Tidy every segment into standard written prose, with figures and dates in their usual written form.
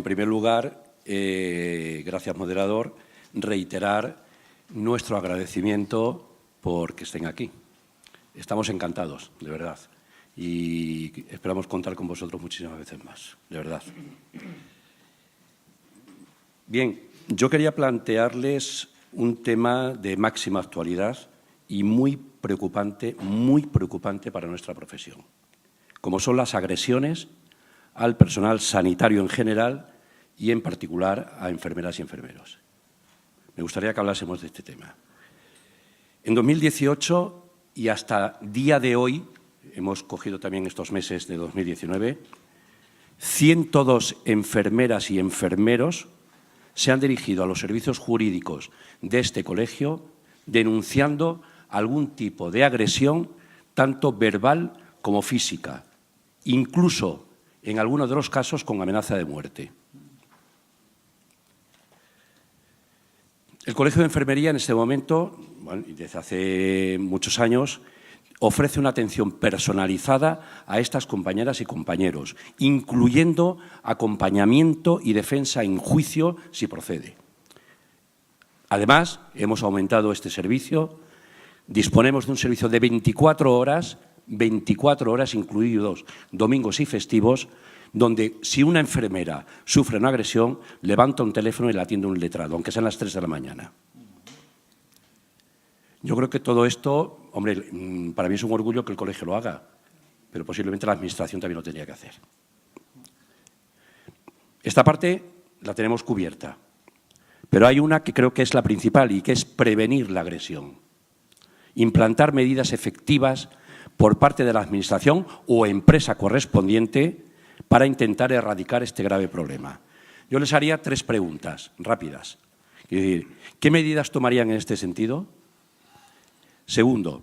primer lugar, gracias, moderador, reiterar nuestro agradecimiento por que estén aquí. Estamos encantados, de verdad, y esperamos contar con vosotros muchísimas veces más, de verdad. Bien, yo quería plantearles un tema de máxima actualidad y muy preocupante para nuestra profesión, como son las agresiones al personal sanitario en general y, en particular, a enfermeras y enfermeros. Me gustaría que hablásemos de este tema. En 2018 y hasta día de hoy, hemos cogido también estos meses de 2019, 102 enfermeras y enfermeros se han dirigido a los servicios jurídicos de este colegio denunciando algún tipo de agresión, tanto verbal como física, incluso, en algunos de los casos, con amenaza de muerte. El Colegio de Enfermería en este momento, bueno, y desde hace muchos años, ofrece una atención personalizada a estas compañeras y compañeros, incluyendo acompañamiento y defensa en juicio si procede. Además, hemos aumentado este servicio, disponemos de un servicio de 24 horas, incluidos domingos y festivos, donde si una enfermera sufre una agresión, levanta un teléfono y la atiende un letrado, aunque sean las 3 de la mañana. Yo creo que todo esto, hombre, para mí es un orgullo que el colegio lo haga, pero posiblemente la Administración también lo tendría que hacer. Esta parte la tenemos cubierta, pero hay una que creo que es la principal y que es prevenir la agresión. Implantar medidas efectivas por parte de la Administración o empresa correspondiente para intentar erradicar este grave problema. Yo les haría 3 preguntas rápidas. Es decir, ¿qué medidas tomarían en este sentido? Segundo,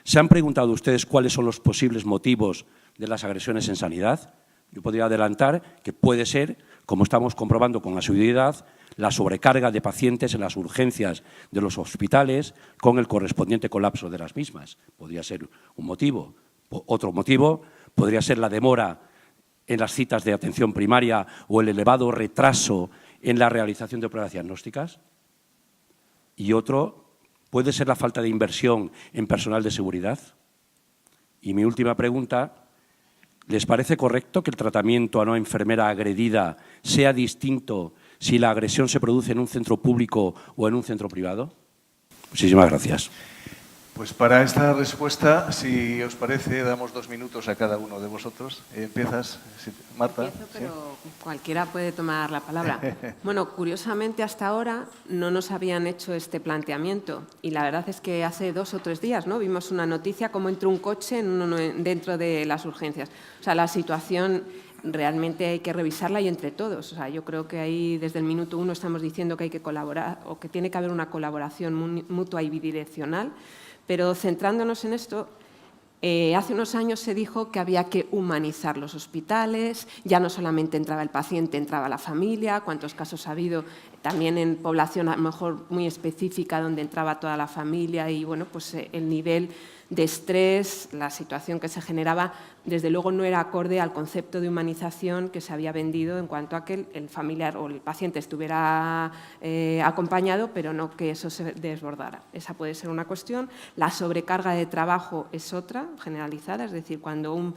¿se han preguntado ustedes cuáles son los posibles motivos de las agresiones en sanidad? Yo podría adelantar que puede ser, como estamos comprobando con asiduidad, la sobrecarga de pacientes en las urgencias de los hospitales con el correspondiente colapso de las mismas. Podría ser un motivo. Otro motivo podría ser la demora en las citas de atención primaria o el elevado retraso en la realización de pruebas diagnósticas. Y otro puede ser la falta de inversión en personal de seguridad. Y mi última pregunta, ¿les parece correcto que el tratamiento a una enfermera agredida sea distinto si la agresión se produce en un centro público o en un centro privado? Muchísimas gracias. Pues para esta respuesta, si os parece, damos 2 minutos a cada uno de vosotros. Empiezas, Marta. Empiezo, pero ¿sí? Cualquiera puede tomar la palabra. Bueno, curiosamente hasta ahora no nos habían hecho este planteamiento y la verdad es que hace 2 o 3 días, ¿no?, vimos una noticia como entró un coche dentro de las urgencias. O sea, la situación realmente hay que revisarla y entre todos. O sea, yo creo que ahí desde el minuto 1 estamos diciendo que hay que colaborar o que tiene que haber una colaboración mutua y bidireccional. Pero centrándonos en esto, hace unos años se dijo que había que humanizar los hospitales, ya no solamente entraba el paciente, entraba la familia, cuántos casos ha habido también en población a lo mejor muy específica donde entraba toda la familia y bueno, pues el nivel de estrés, la situación que se generaba, desde luego no era acorde al concepto de humanización que se había vendido en cuanto a que el familiar o el paciente estuviera acompañado, pero no que eso se desbordara. Esa puede ser una cuestión. La sobrecarga de trabajo es otra, generalizada, es decir, cuando un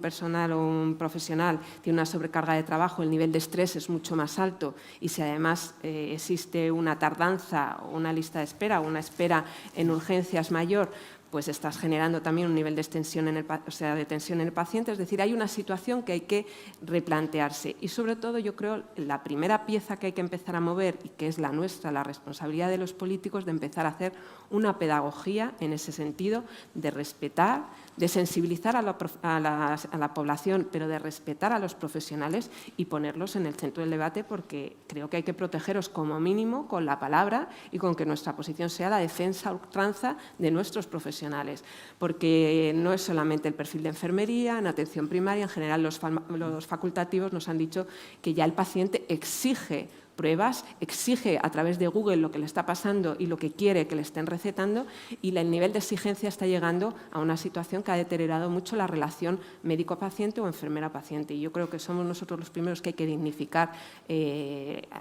personal o un profesional tiene una sobrecarga de trabajo, el nivel de estrés es mucho más alto y si además existe una tardanza o una lista de espera o una espera en urgencias mayor, pues estás generando también un nivel de tensión en el paciente. Es decir, hay una situación que hay que replantearse. Y sobre todo, yo creo, la primera pieza que hay que empezar a mover y que es la nuestra, la responsabilidad de los políticos, de empezar a hacer una pedagogía en ese sentido, de respetar, de sensibilizar a la población, pero de respetar a los profesionales y ponerlos en el centro del debate, porque creo que hay que protegeros como mínimo con la palabra y con que nuestra posición sea la defensa a ultranza de nuestros profesionales, porque no es solamente el perfil de enfermería, en atención primaria, en general los facultativos nos han dicho que ya el paciente exige pruebas, exige a través de Google lo que le está pasando y lo que quiere que le estén recetando, y el nivel de exigencia está llegando a una situación que ha deteriorado mucho la relación médico-paciente o enfermera-paciente. Y yo creo que somos nosotros los primeros que hay que dignificar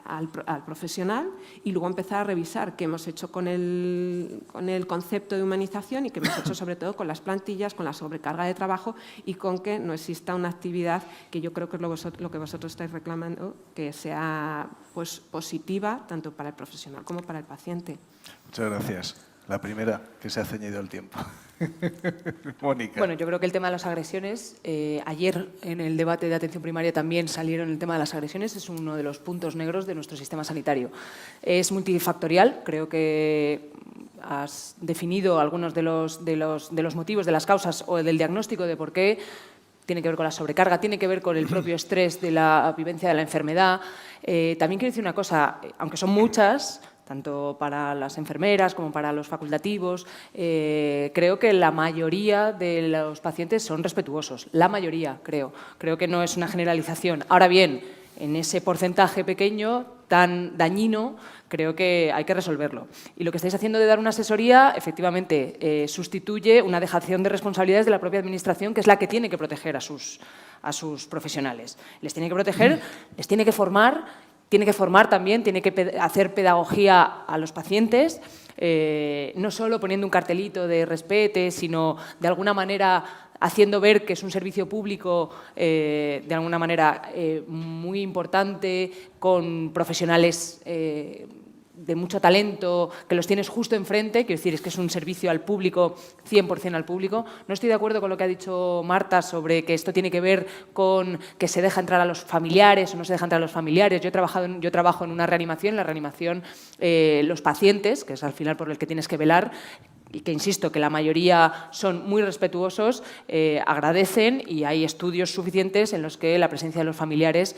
al profesional y luego empezar a revisar qué hemos hecho con el concepto de humanización y qué hemos hecho sobre todo con las plantillas, con la sobrecarga de trabajo y con que no exista una actividad que yo creo que es lo que vosotros estáis reclamando, que sea pues, positiva tanto para el profesional como para el paciente. Muchas gracias. La primera, que se ha ceñido el tiempo. Mónica. Bueno, yo creo que el tema de las agresiones, ayer en el debate de atención primaria también salieron el tema de las agresiones, es uno de los puntos negros de nuestro sistema sanitario. Es multifactorial, creo que has definido algunos de los motivos, de las causas o del diagnóstico de por qué. Tiene que ver con la sobrecarga, tiene que ver con el propio estrés de la vivencia de la enfermedad. También quiero decir una cosa, aunque son muchas, tanto para las enfermeras como para los facultativos, creo que la mayoría de los pacientes son respetuosos. La mayoría, creo. Creo que no es una generalización. Ahora bien, en ese porcentaje pequeño, tan dañino, creo que hay que resolverlo. Y lo que estáis haciendo de dar una asesoría, efectivamente, sustituye una dejación de responsabilidades de la propia Administración, que es la que tiene que proteger a sus profesionales. Les tiene que proteger, les tiene que formar también, tiene que hacer pedagogía a los pacientes, no solo poniendo un cartelito de respete, sino de alguna manera haciendo ver que es un servicio público de alguna manera muy importante, con profesionales de mucho talento, que los tienes justo enfrente, quiero decir, es que es un servicio al público, 100% al público. No estoy de acuerdo con lo que ha dicho Marta sobre que esto tiene que ver con que se deja entrar a los familiares o no se deja entrar a los familiares. Yo trabajo en una reanimación, en la reanimación los pacientes, que es al final por el que tienes que velar, y que, insisto, que la mayoría son muy respetuosos, agradecen, y hay estudios suficientes en los que la presencia de los familiares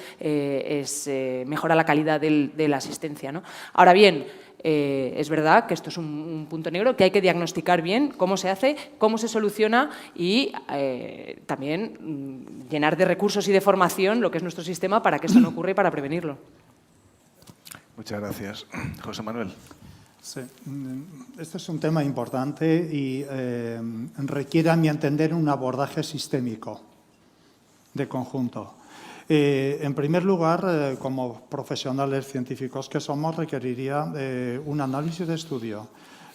mejora la calidad de la asistencia, ¿no? Ahora bien, es verdad que esto es un punto negro, que hay que diagnosticar bien cómo se hace, cómo se soluciona y también llenar de recursos y de formación lo que es nuestro sistema para que esto no ocurra y para prevenirlo. Muchas gracias. José Manuel. Sí, este es un tema importante y requiere, a mi entender, un abordaje sistémico de conjunto. En primer lugar, como profesionales científicos que somos, requeriría un análisis de estudio.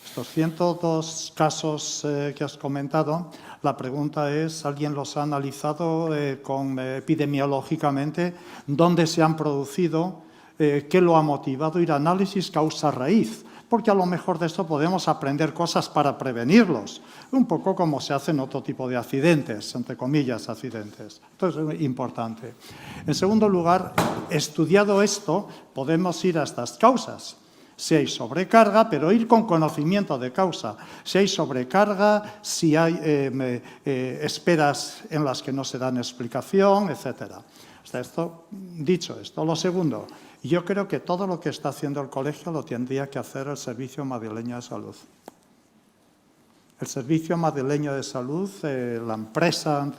Estos 102 casos que has comentado, la pregunta es, ¿alguien los ha analizado epidemiológicamente? ¿Dónde se han producido? ¿Qué lo ha motivado? Ir a análisis causa-raíz. Porque a lo mejor de esto podemos aprender cosas para prevenirlos, un poco como se hace en otro tipo de accidentes, entre comillas, accidentes. Esto es importante. En segundo lugar, estudiado esto, podemos ir a estas causas. Si hay sobrecarga, pero ir con conocimiento de causa. Si hay sobrecarga, si hay esperas en las que no se dan explicación, etc. Dicho esto, lo segundo, yo creo que todo lo que está haciendo el colegio lo tendría que hacer el Servicio Madrileño de Salud. El Servicio Madrileño de Salud, la empresa,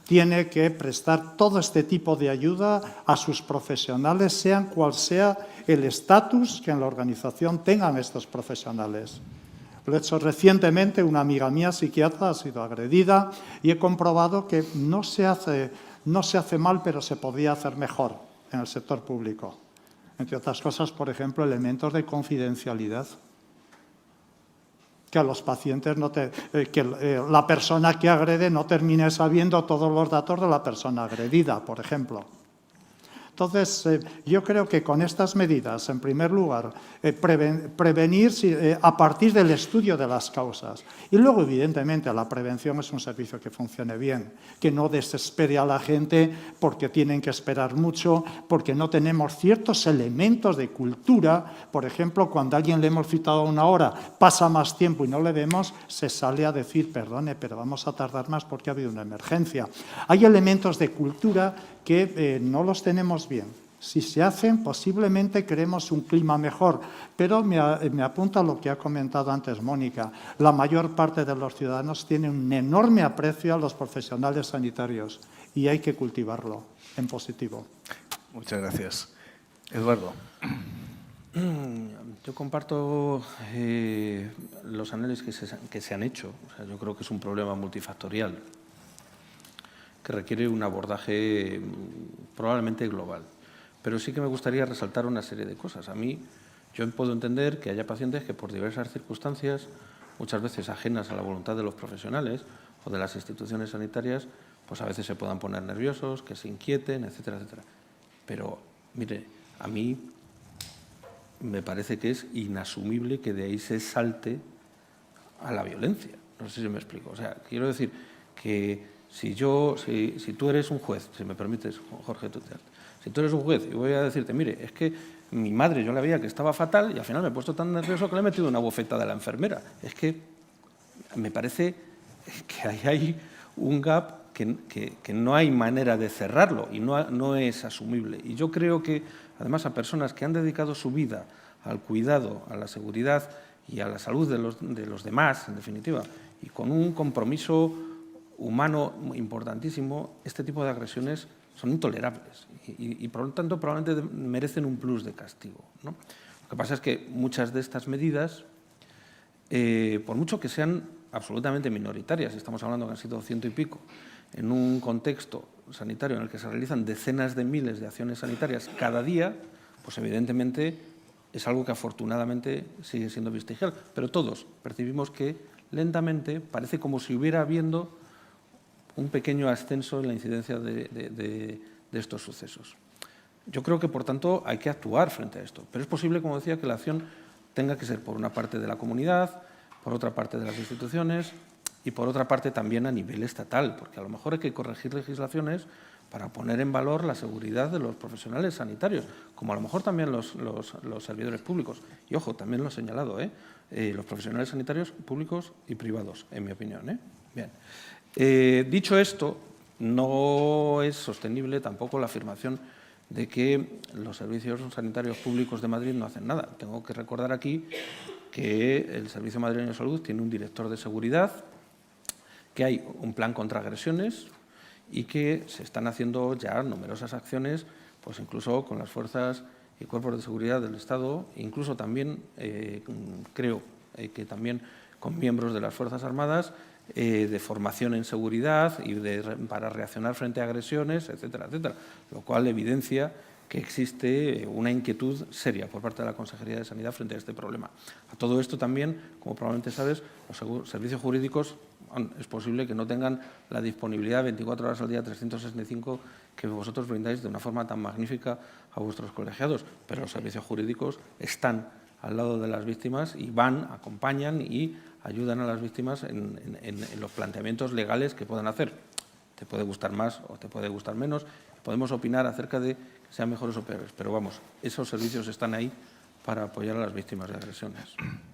tiene que prestar todo este tipo de ayuda a sus profesionales, sean cual sea el estatus que en la organización tengan estos profesionales. Lo he hecho recientemente, una amiga mía, psiquiatra, ha sido agredida y he comprobado que no se hace mal, pero se podía hacer mejor en el sector público. Entre otras cosas, por ejemplo, elementos de confidencialidad. Que a los pacientes la persona que agrede no termine sabiendo todos los datos de la persona agredida, por ejemplo. Entonces, yo creo que con estas medidas, en primer lugar, prevenir a partir del estudio de las causas. Y luego, evidentemente, la prevención es un servicio que funcione bien, que no desespere a la gente porque tienen que esperar mucho, porque no tenemos ciertos elementos de cultura. Por ejemplo, cuando a alguien le hemos citado una hora, pasa más tiempo y no le vemos, se sale a decir, perdone, pero vamos a tardar más porque ha habido una emergencia. Hay elementos de cultura que no los tenemos bien. Si se hacen, posiblemente creemos un clima mejor. Pero me apunta a lo que ha comentado antes Mónica. La mayor parte de los ciudadanos tienen un enorme aprecio a los profesionales sanitarios y hay que cultivarlo en positivo. Muchas gracias. Eduardo. Yo comparto los análisis que se han hecho. O sea, yo creo que es un problema multifactorial que requiere un abordaje probablemente global. Pero sí que me gustaría resaltar una serie de cosas. Yo puedo entender que haya pacientes que por diversas circunstancias, muchas veces ajenas a la voluntad de los profesionales o de las instituciones sanitarias, pues a veces se puedan poner nerviosos, que se inquieten, etcétera, etcétera. Pero, mire, a mí me parece que es inasumible que de ahí se salte a la violencia. No sé si me explico. O sea, quiero decir que si tú eres un juez, si me permites, Jorge, si tú eres un juez y voy a decirte, mire, es que mi madre yo la veía que estaba fatal y al final me he puesto tan nervioso que le he metido una bofetada a la enfermera. Es que me parece que ahí hay un gap que no hay manera de cerrarlo y no es asumible. Y yo creo que, además, a personas que han dedicado su vida al cuidado, a la seguridad y a la salud de los demás, en definitiva, y con un compromiso humano importantísimo, este tipo de agresiones son intolerables y por lo tanto, probablemente merecen un plus de castigo, ¿no? Lo que pasa es que muchas de estas medidas, por mucho que sean absolutamente minoritarias, estamos hablando que han sido 100 y pico, en un contexto sanitario en el que se realizan decenas de miles de acciones sanitarias cada día, pues evidentemente es algo que afortunadamente sigue siendo vestigial. Pero todos percibimos que lentamente parece como si hubiera habiendo un pequeño ascenso en la incidencia de estos sucesos. Yo creo que, por tanto, hay que actuar frente a esto. Pero es posible, como decía, que la acción tenga que ser por una parte de la comunidad, por otra parte de las instituciones y por otra parte también a nivel estatal, porque a lo mejor hay que corregir legislaciones para poner en valor la seguridad de los profesionales sanitarios, como a lo mejor también los servidores públicos. Y, ojo, también lo he señalado, los profesionales sanitarios públicos y privados, en mi opinión. Bien. Dicho esto, no es sostenible tampoco la afirmación de que los servicios sanitarios públicos de Madrid no hacen nada. Tengo que recordar aquí que el Servicio Madrileño de Salud tiene un director de seguridad, que hay un plan contra agresiones y que se están haciendo ya numerosas acciones, pues incluso con las fuerzas y cuerpos de seguridad del Estado, incluso también, creo que también con miembros de las Fuerzas Armadas, de formación en seguridad y para reaccionar frente a agresiones, etcétera, etcétera, lo cual evidencia que existe una inquietud seria por parte de la Consejería de Sanidad frente a este problema. A todo esto también, como probablemente sabes, los servicios jurídicos es posible que no tengan la disponibilidad 24 horas al día, 365, que vosotros brindáis de una forma tan magnífica a vuestros colegiados, pero los servicios jurídicos están al lado de las víctimas y van, acompañan y ayudan a las víctimas en los planteamientos legales que puedan hacer. Te puede gustar más o te puede gustar menos, podemos opinar acerca de que sean mejores o peores, pero vamos, esos servicios están ahí para apoyar a las víctimas de agresiones.